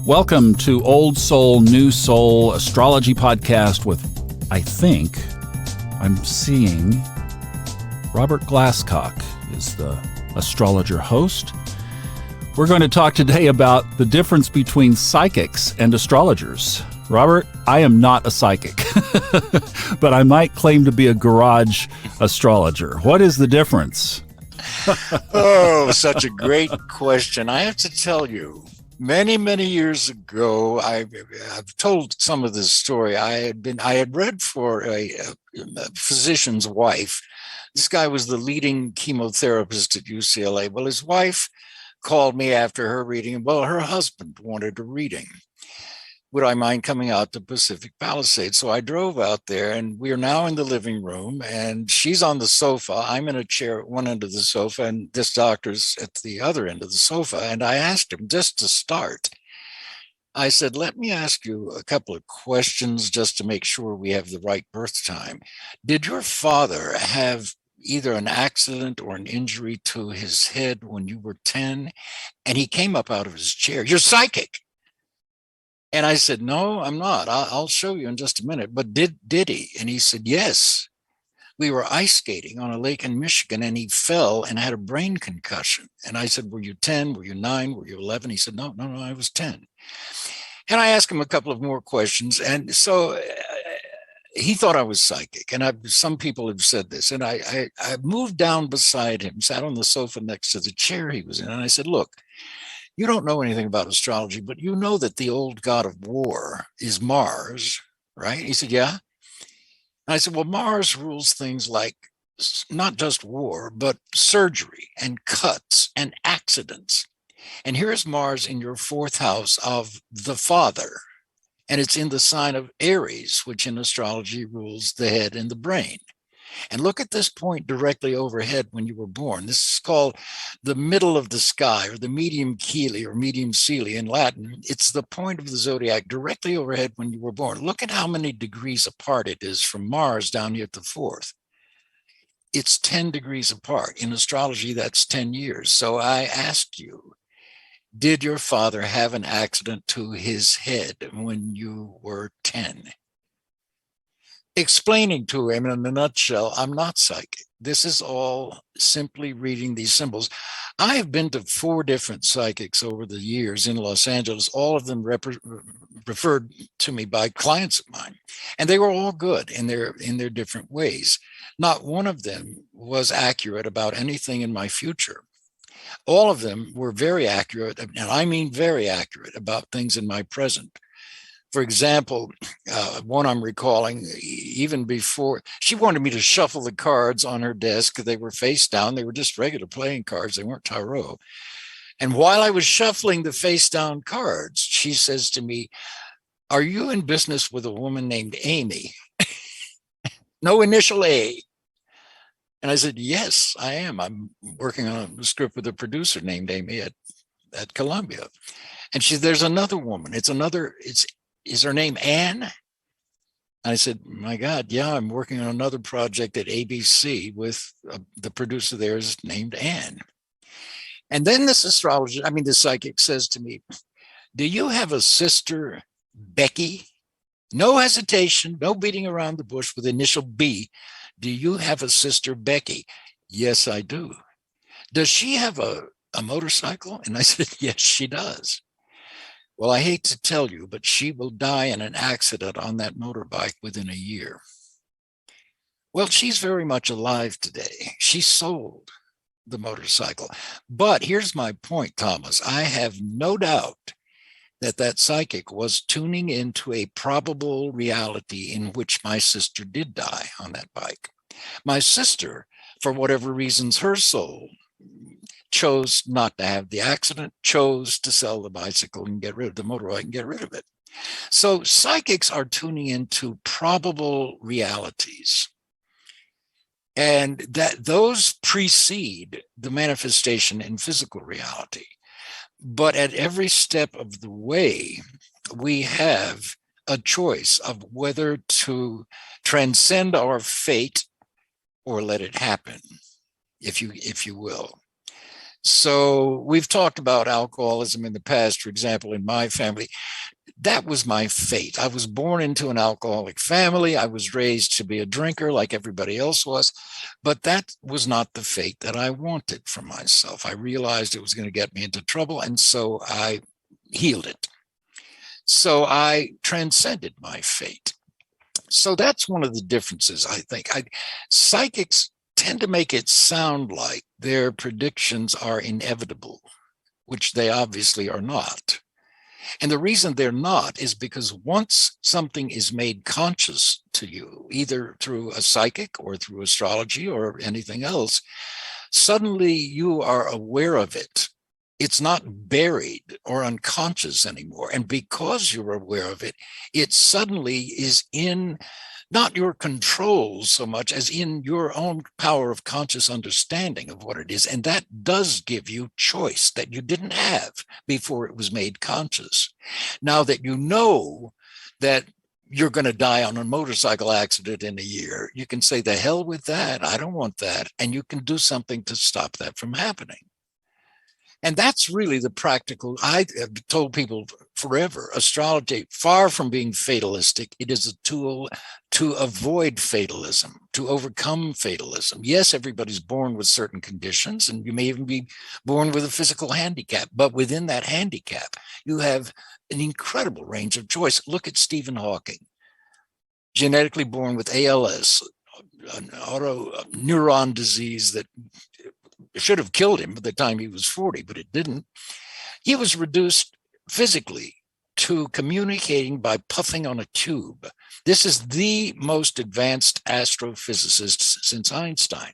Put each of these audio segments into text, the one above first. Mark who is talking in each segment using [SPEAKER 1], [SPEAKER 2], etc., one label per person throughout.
[SPEAKER 1] Welcome to Old Soul, New Soul Astrology Podcast with, I'm seeing Robert Glasscock is the Astrologer host. We're going to talk today about the difference between psychics and astrologers. Robert, I am not a psychic, but I might claim to be a garage astrologer. What is the difference?
[SPEAKER 2] Oh, such a great question. I have to tell you, many years ago, I've told some of this story. I had read for a physician's wife. This guy was the leading chemotherapist at UCLA. Well, his wife called me after her reading. Well, her husband wanted a reading. Would I mind coming out to Pacific Palisades? So I drove out there, and we are now in the living room, and she's on the sofa. I'm in a chair at one end of the sofa, and this doctor's at the other end of the sofa. And I asked him, just to start, I said, let me ask you a couple of questions just to make sure we have the right birth time. Did your father have either an accident or an injury to his head when you were 10? And he came up out of his chair. You're psychic. And I said, no, I'm not. I'll show you in just a minute. But did he? And he said, yes. We were ice skating on a lake in Michigan, and he fell and had a brain concussion. And I said, were you 10? Were you 9? Were you 11? He said, no, I was 10. And I asked him a couple of more questions. And so he thought I was psychic. And some people have said this. And I moved down beside him, sat on the sofa next to the chair he was in. And I said, look, you don't know anything about astrology, but you know that the old god of war is Mars, right? He said, yeah. And I said, well, Mars rules things like not just war, but surgery and cuts and accidents. And here's Mars in your fourth house of the father. And it's in the sign of Aries, which in astrology rules the head and the brain. And look at this point directly overhead when you were born. This is called the middle of the sky, or the medium Caeli, or medium Caeli in Latin. It's the point of the zodiac directly overhead when you were born. Look at how many degrees apart it is from Mars down here at the fourth. It's 10 degrees apart. In astrology, that's 10 years. So I asked you, did your father have an accident to his head when you were 10? Explaining to him in a nutshell, I'm not psychic. This is all simply reading these symbols. I have been to 4 different psychics over the years in Los Angeles, all of them referred to me by clients of mine. And they were all good in their different ways. Not one of them was accurate about anything in my future. All of them were very accurate, and I mean very accurate, about things in my present. For example, one I'm recalling, even before, she wanted me to shuffle the cards on her desk. They were face down. They were just regular playing cards. They weren't tarot. And while I was shuffling the face down cards, she says to me, are you in business with a woman named Amy? No initial A. And I said, yes, I am. I'm working on a script with a producer named Amy at Columbia. And she said, there's another woman. Is her name Anne? I said, my God, yeah, I'm working on another project at ABC with the producer there is named Anne. And then the psychic says to me, do you have a sister, Becky? No hesitation, no beating around the bush, with initial B. Do you have a sister, Becky? Yes, I do. Does she have a motorcycle? And I said, yes, she does. Well, I hate to tell you, but she will die in an accident on that motorbike within a year. Well, she's very much alive today. She sold the motorcycle. But here's my point, Thomas. I have no doubt that psychic was tuning into a probable reality in which my sister did die on that bike. My sister, for whatever reasons, her soul chose not to have the accident, chose to sell the bicycle and get rid of the motorbike and get rid of it. So psychics are tuning into probable realities. And that those precede the manifestation in physical reality. But at every step of the way, we have a choice of whether to transcend our fate or let it happen, if you will. So we've talked about alcoholism in the past, for example, in my family. That was my fate. I was born into an alcoholic family. I was raised to be a drinker like everybody else was, but that was not the fate that I wanted for myself. I realized it was going to get me into trouble, and so I healed it. So I transcended my fate. So that's one of the differences, I think. Psychics tend to make it sound like their predictions are inevitable, which they obviously are not. And the reason they're not is because once something is made conscious to you, either through a psychic or through astrology or anything else, suddenly you are aware of it. It's not buried or unconscious anymore. And because you're aware of it, it suddenly is in not your control so much as in your own power of conscious understanding of what it is. And that does give you choice that you didn't have before it was made conscious. Now that you know that you're going to die on a motorcycle accident in a year, you can say, the hell with that. I don't want that. And you can do something to stop that from happening. And that's really the practical. I have told people forever, astrology, far from being fatalistic, it is a tool to avoid fatalism, to overcome fatalism. Yes, everybody's born with certain conditions, and you may even be born with a physical handicap, but within that handicap, you have an incredible range of choice. Look at Stephen Hawking, genetically born with ALS, an neuron disease that should have killed him by the time he was 40, but it didn't. He was reduced physically to communicating by puffing on a tube. This is the most advanced astrophysicist since Einstein.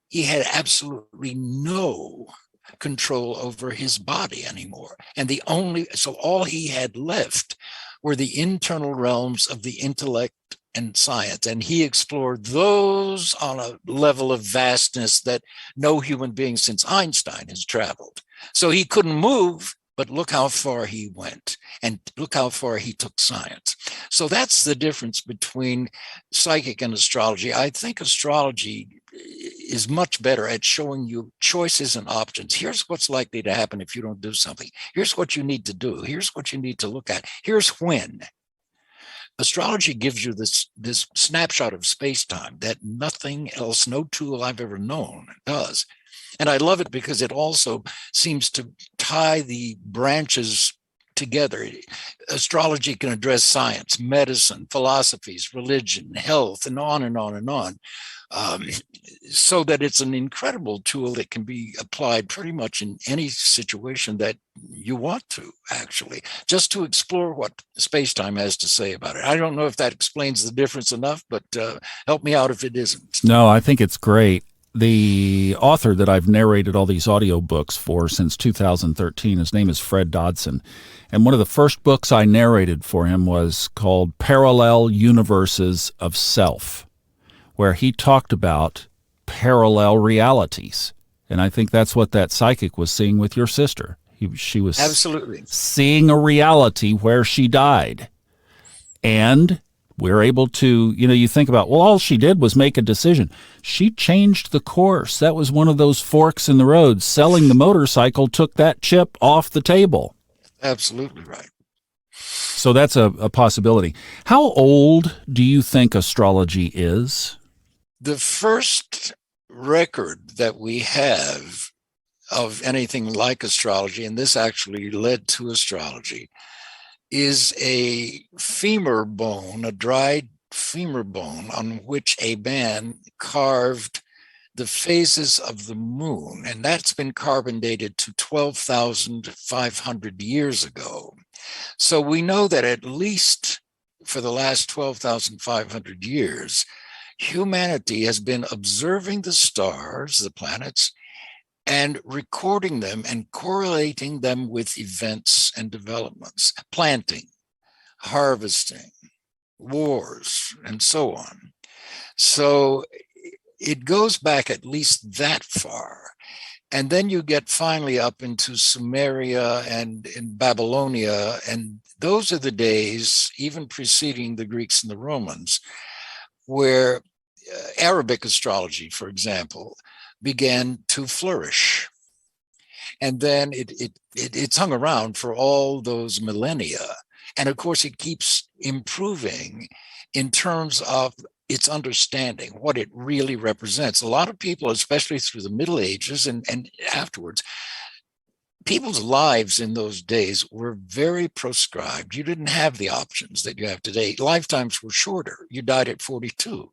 [SPEAKER 2] He had absolutely no control over his body anymore. And so all he had left were the internal realms of the intellect and science. And he explored those on a level of vastness that no human being since Einstein has traveled. So he couldn't move, but look how far he went, and look how far he took science. So that's the difference between psychic and astrology. I think astrology is much better at showing you choices and options. Here's what's likely to happen if you don't do something. Here's what you need to do. Here's what you need to look at. Here's when. Astrology gives you this snapshot of space-time that nothing else, no tool I've ever known does. And I love it because it also seems to tie the branches together. Astrology can address science, medicine, philosophies, religion, health, and on and on and on. So that it's an incredible tool that can be applied pretty much in any situation that you want to, actually, just to explore what space-time has to say about it. I don't know if that explains the difference enough, but help me out if it isn't.
[SPEAKER 1] No, I think it's great. The author that I've narrated all these audiobooks for since 2013, his name is Fred Dodson. And one of the first books I narrated for him was called Parallel Universes of Self, where he talked about parallel realities. And I think that's what that psychic was seeing with your sister. She was
[SPEAKER 2] absolutely
[SPEAKER 1] seeing a reality where she died. And we're able to, you think about, well, all she did was make a decision. She changed the course. That was one of those forks in the road. Selling the motorcycle took that chip off the table.
[SPEAKER 2] Absolutely right.
[SPEAKER 1] So that's a possibility. How old do you think astrology is?
[SPEAKER 2] The first record that we have of anything like astrology, and this actually led to astrology, is a femur bone, a dried femur bone on which a man carved the phases of the moon. And that's been carbon dated to 12,500 years ago. So we know that at least for the last 12,500 years, humanity has been observing the stars, the planets, and recording them and correlating them with events and developments, planting, harvesting, wars, and so on. So it goes back at least that far. And then you get finally up into Sumeria and in Babylonia. And those are the days, even preceding the Greeks and the Romans, where Arabic astrology, for example, began to flourish. And then it's hung around for all those millennia. And of course, it keeps improving in terms of its understanding, what it really represents. A lot of people, especially through the Middle Ages and afterwards, people's lives in those days were very proscribed. You didn't have the options that you have today. Lifetimes were shorter. You died at 42.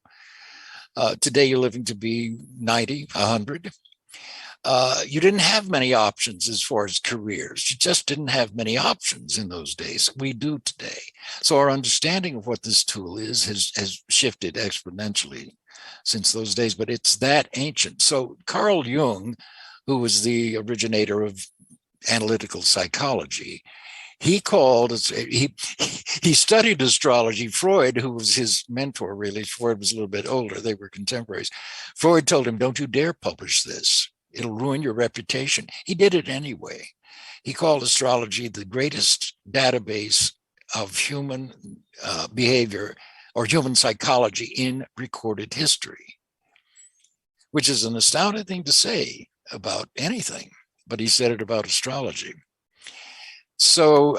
[SPEAKER 2] Today, you're living to be 90, 100. You didn't have many options as far as careers. You just didn't have many options in those days. We do today. So our understanding of what this tool is has shifted exponentially since those days, but it's that ancient. So Carl Jung, who was the originator of analytical psychology, he studied astrology. Freud, who was his mentor, really, Freud was a little bit older, they were contemporaries. Freud told him, don't you dare publish this. It'll ruin your reputation. He did it anyway. He called astrology the greatest database of human behavior or human psychology in recorded history, which is an astounding thing to say about anything, but he said it about astrology. So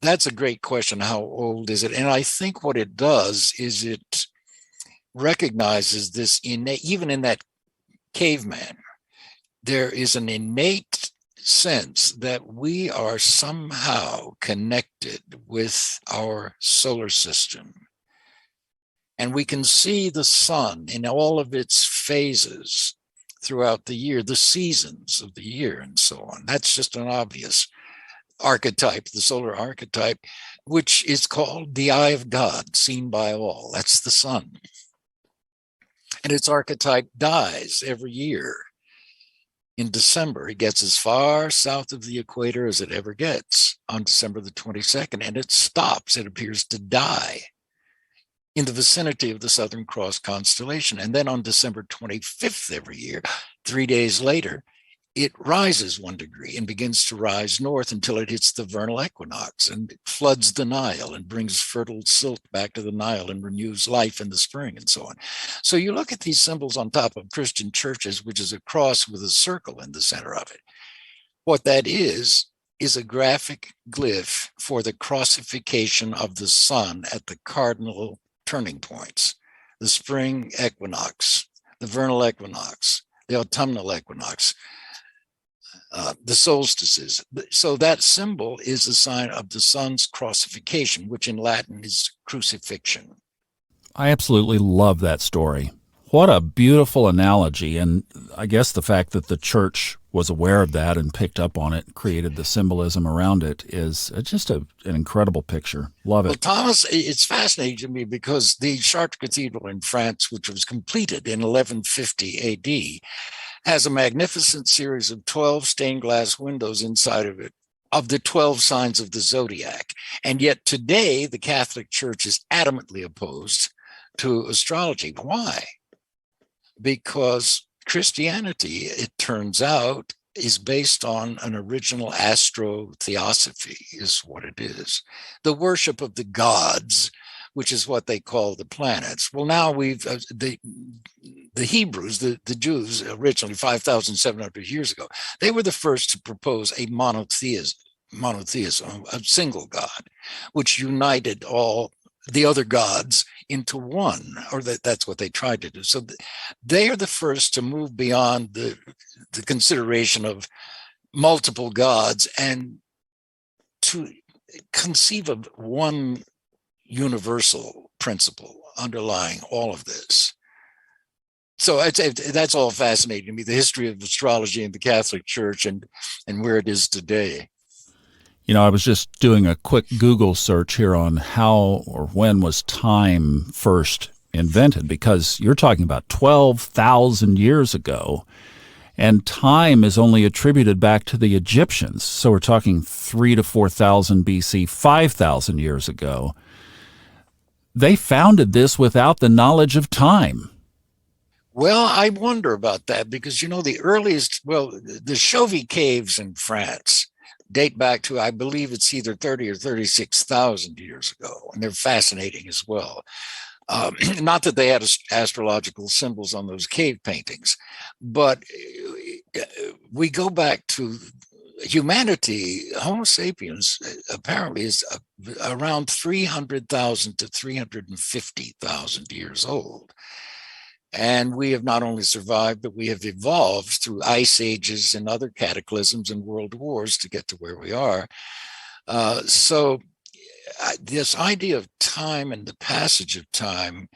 [SPEAKER 2] that's a great question. How old is it? And I think what it does is it recognizes this innate, even in that caveman, there is an innate sense that we are somehow connected with our solar system. And we can see the sun in all of its phases throughout the year, the seasons of the year, and so on. That's just an obvious archetype, the solar archetype, which is called the eye of God, seen by all. That's the sun. And its archetype dies every year. In December, it gets as far south of the equator as it ever gets on December the 22nd, and it stops. It appears to die in the vicinity of the Southern Cross constellation. And then on December 25th every year, 3 days later, it rises 1 degree and begins to rise north until it hits the vernal equinox and floods the Nile and brings fertile silt back to the Nile and renews life in the spring and so on. So you look at these symbols on top of Christian churches, which is a cross with a circle in the center of it. What that is a graphic glyph for the crossification of the sun at the cardinal turning points: the spring equinox, the vernal equinox, the autumnal equinox, the solstices. So that symbol is a sign of the sun's crossification, which in Latin is crucifixion.
[SPEAKER 1] I absolutely love that story. What a beautiful analogy. And I guess the fact that the church was aware of that and picked up on it, created the symbolism around it, is just an incredible picture. Love it.
[SPEAKER 2] Well, Thomas, it's fascinating to me because the Chartres Cathedral in France, which was completed in 1150 AD, has a magnificent series of 12 stained glass windows inside of it, of the 12 signs of the zodiac. And yet today, the Catholic Church is adamantly opposed to astrology. Why? Because Christianity, it turns out, is based on an original astro-theosophy, is what it is. The worship of the gods, which is what they call the planets. Well, now the Hebrews, the Jews, originally 5,700 years ago, they were the first to propose a monotheism, a single God, which united all the other gods into one, or that's what they tried to do. So they are the first to move beyond the consideration of multiple gods and to conceive of one universal principle underlying all of this. So that's all fascinating to me, the history of astrology in the Catholic Church and where it is today.
[SPEAKER 1] You know, I was just doing a quick Google search here on how or when was time first invented, because you're talking about 12,000 years ago, and time is only attributed back to the Egyptians. So we're talking 3,000 to 4,000 BC, 5,000 years ago. They founded this without the knowledge of time.
[SPEAKER 2] Well, I wonder about that because, you know, the Chauvet caves in France date back to, I believe it's either 30 or 36,000 years ago, and they're fascinating as well. Not that they had astrological symbols on those cave paintings, but we go back to humanity, Homo sapiens, apparently is around 300,000 to 350,000 years old. And we have not only survived, but we have evolved through ice ages and other cataclysms and world wars to get to where we are. So this idea of time and the passage of time,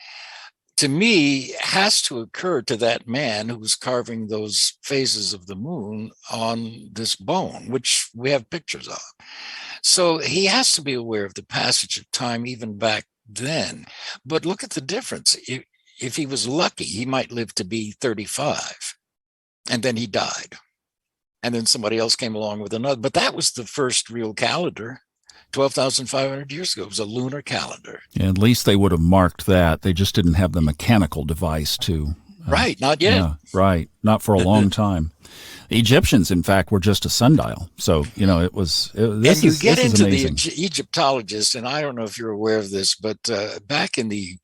[SPEAKER 2] to me, has to occur to that man who was carving those phases of the moon on this bone, which we have pictures of. So he has to be aware of the passage of time even back then. But look at the difference. If he was lucky, he might live to be 35, and then he died. And then somebody else came along with another. But that was the first real calendar. 12,500 years ago. It was a lunar calendar.
[SPEAKER 1] Yeah, at least they would have marked that. They just didn't have the mechanical device to.
[SPEAKER 2] Right, not yet.
[SPEAKER 1] Yeah, right, not for a long time. The Egyptians, in fact, were just a sundial. So, it was.
[SPEAKER 2] And you get into
[SPEAKER 1] amazing.
[SPEAKER 2] the Egyptologists, and I don't know if you're aware of this, but back in the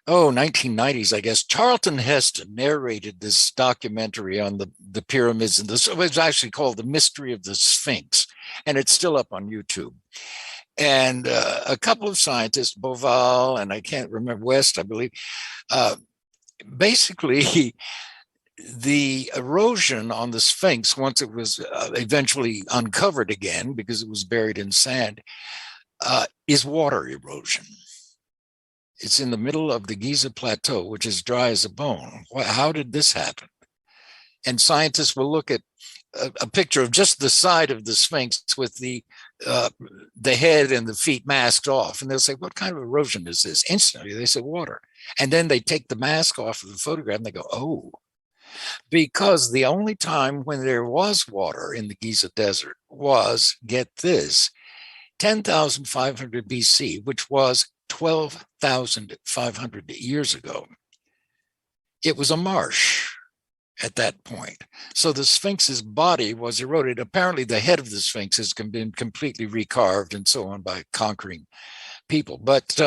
[SPEAKER 2] 1990s, I guess, Charlton Heston narrated this documentary on the pyramids, and it was actually called The Mystery of the Sphinx, and it's still up on YouTube. And a couple of scientists, Boval and I can't remember, West, I believe, basically the erosion on the Sphinx, once it was eventually uncovered again because it was buried in sand, is water erosion. It's in the middle of the Giza Plateau, which is dry as a bone. How did this happen? And scientists will look at a picture of just the side of the Sphinx with the head and the feet masked off. And they'll say, what kind of erosion is this? Instantly, they say water. And then they take the mask off of the photograph and they go, oh, because the only time when there was water in the Giza Desert was, get this, 10,500 BC, which was 12,500 years ago. It was a marsh at that point. So the Sphinx's body was eroded. Apparently, the head of the Sphinx has been completely recarved and so on by conquering people. But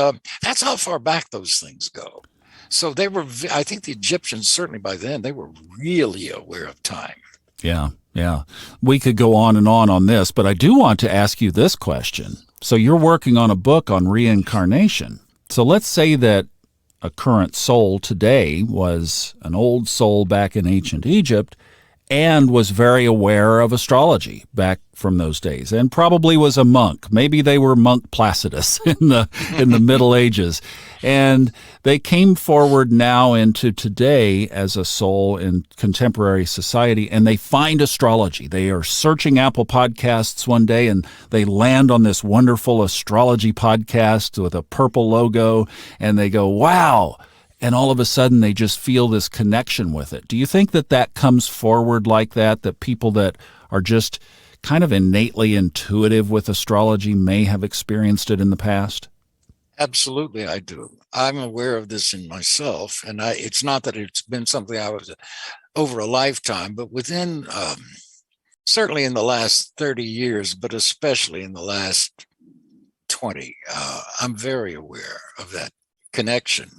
[SPEAKER 2] that's how far back those things go. So they were, I think the Egyptians, certainly by then, they were really aware of time.
[SPEAKER 1] Yeah. We could go on and on this, but I do want to ask you this question. So you're working on a book on reincarnation. So let's say that a current soul today was an old soul back in ancient Egypt and was very aware of astrology back from those days and probably was a monk. Maybe they were monk Placidus in the Middle Ages. And they came forward now into today as a soul in contemporary society, and they find astrology. They are searching Apple Podcasts one day, and they land on this wonderful astrology podcast with a purple logo, and they go, wow. And all of a sudden, they just feel this connection with it. Do you think that comes forward like that people that are just kind of innately intuitive with astrology may have experienced it in the past?
[SPEAKER 2] Absolutely, I do. I'm aware of this in myself, and it's not that it's been something I was over a lifetime, but within, certainly in the last 30 years, but especially in the last 20, I'm very aware of that connection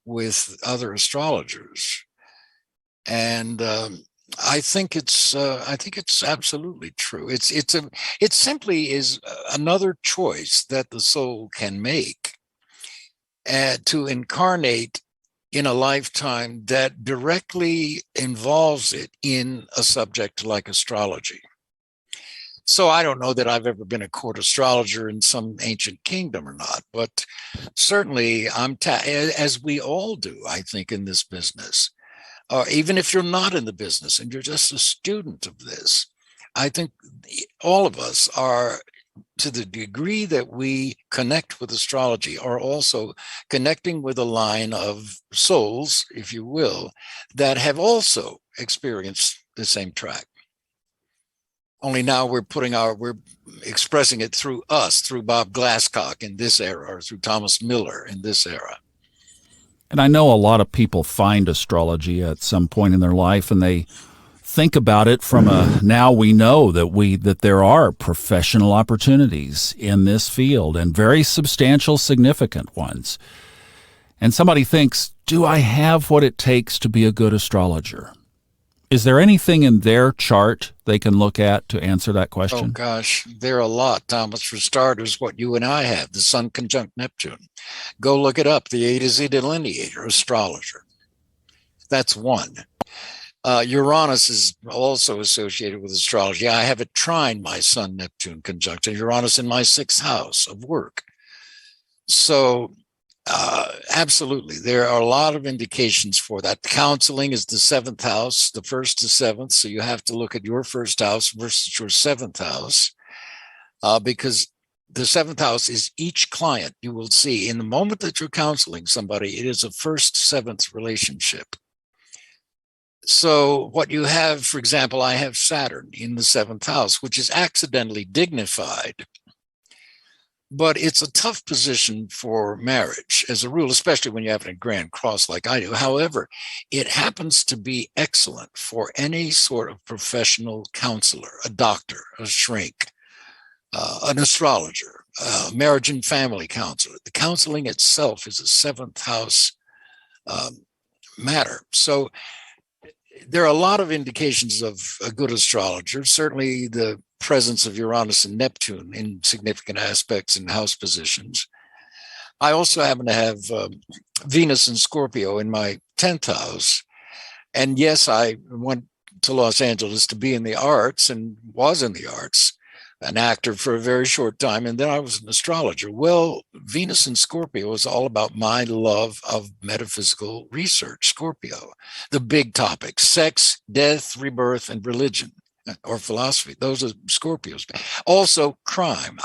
[SPEAKER 2] with other astrologers, and I think it's absolutely true. It simply is another choice that the soul can make to incarnate in a lifetime that directly involves it in a subject like astrology. So I don't know that I've ever been a court astrologer in some ancient kingdom or not, but certainly as we all do, I think, in this business. Or even if you're not in the business and you're just a student of this, I think all of us are, to the degree that we connect with astrology, are also connecting with a line of souls, if you will, that have also experienced the same track. Only now we're expressing it through us, through Bob Glasscock in this era, or through Thomas Miller in this era.
[SPEAKER 1] And I know a lot of people find astrology at some point in their life, and they think about it from now we know that there are professional opportunities in this field, and very substantial, significant ones. And somebody thinks, do I have what it takes to be a good astrologer? Is there anything in their chart they can look at to answer that
[SPEAKER 2] Oh
[SPEAKER 1] question?
[SPEAKER 2] gosh, there are a lot, Thomas. For starters, what you and I have, the Sun conjunct Neptune. Go look it up, the A to Z delineator, astrologer. That's one. Uranus is also associated with astrology. I have a trine, my Sun Neptune conjunct, and Uranus in my 6th house of work. So absolutely, there are a lot of indications for that. Counseling is the 7th house, the 1st to 7th. So you have to look at your 1st house versus your 7th house, because the 7th house is each client. You will see in the moment that you're counseling somebody, it is a 1st-7th relationship. So what you have, for example, I have Saturn in the 7th house, which is accidentally dignified, but it's a tough position for marriage as a rule, especially when you have a grand cross like I do. However, it happens to be excellent for any sort of professional counselor, a doctor, a shrink, an astrologer, marriage and family counselor. The counseling itself is a 7th house matter. So there are a lot of indications of a good astrologer. Certainly the presence of Uranus and Neptune in significant aspects in house positions. I also happen to have Venus and Scorpio in my 10th house. And yes, I went to Los Angeles to be in the arts and was in the arts, an actor for a very short time, and then I was an astrologer. Well, Venus and Scorpio is all about my love of metaphysical research. Scorpio, the big topics: sex, death, rebirth, and religion or philosophy. Those are Scorpios. Also, crime.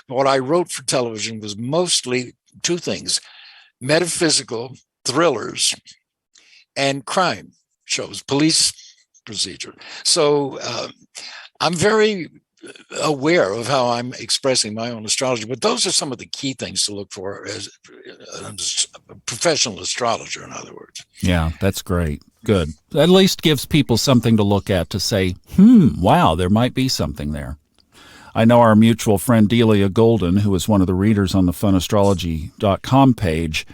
[SPEAKER 2] What I wrote for television was mostly 2 things: metaphysical thrillers and crime shows, police procedure. So I'm very aware of how I'm expressing my own astrology, but those are some of the key things to look for as a professional astrologer, in other words.
[SPEAKER 1] Yeah, that's great. Good. At least gives people something to look at to say, wow, there might be something there. I know our mutual friend Delia Golden, who is one of the readers on the funastrology.com page,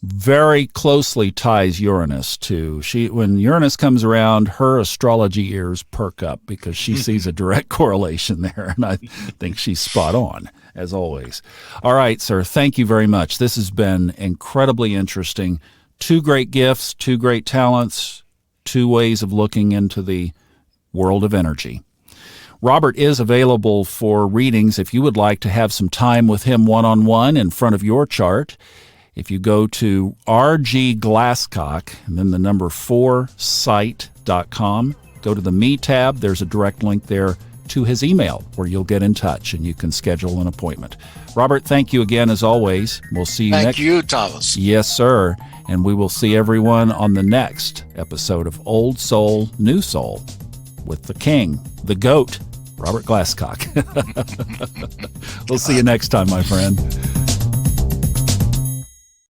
[SPEAKER 1] very closely ties Uranus to when Uranus comes around, her astrology ears perk up because she sees a direct correlation there, and I think she's spot on, as always. All right, sir, thank you very much. This has been incredibly interesting. 2 great gifts, 2 great talents, 2 ways of looking into the world of energy. Robert is available for readings if you would like to have some time with him one-on-one in front of your chart. If you go to RG Glasscock and then the number 4site.com, go to the Me tab. There's a direct link there to his email where you'll get in touch and you can schedule an appointment. Robert, thank you again as always. We'll see you next.
[SPEAKER 2] Thank you, Thomas.
[SPEAKER 1] Yes, sir. And we will see everyone on the next episode of Old Soul, New Soul with the King, the GOAT, Robert Glasscock. We'll see you next time, my friend.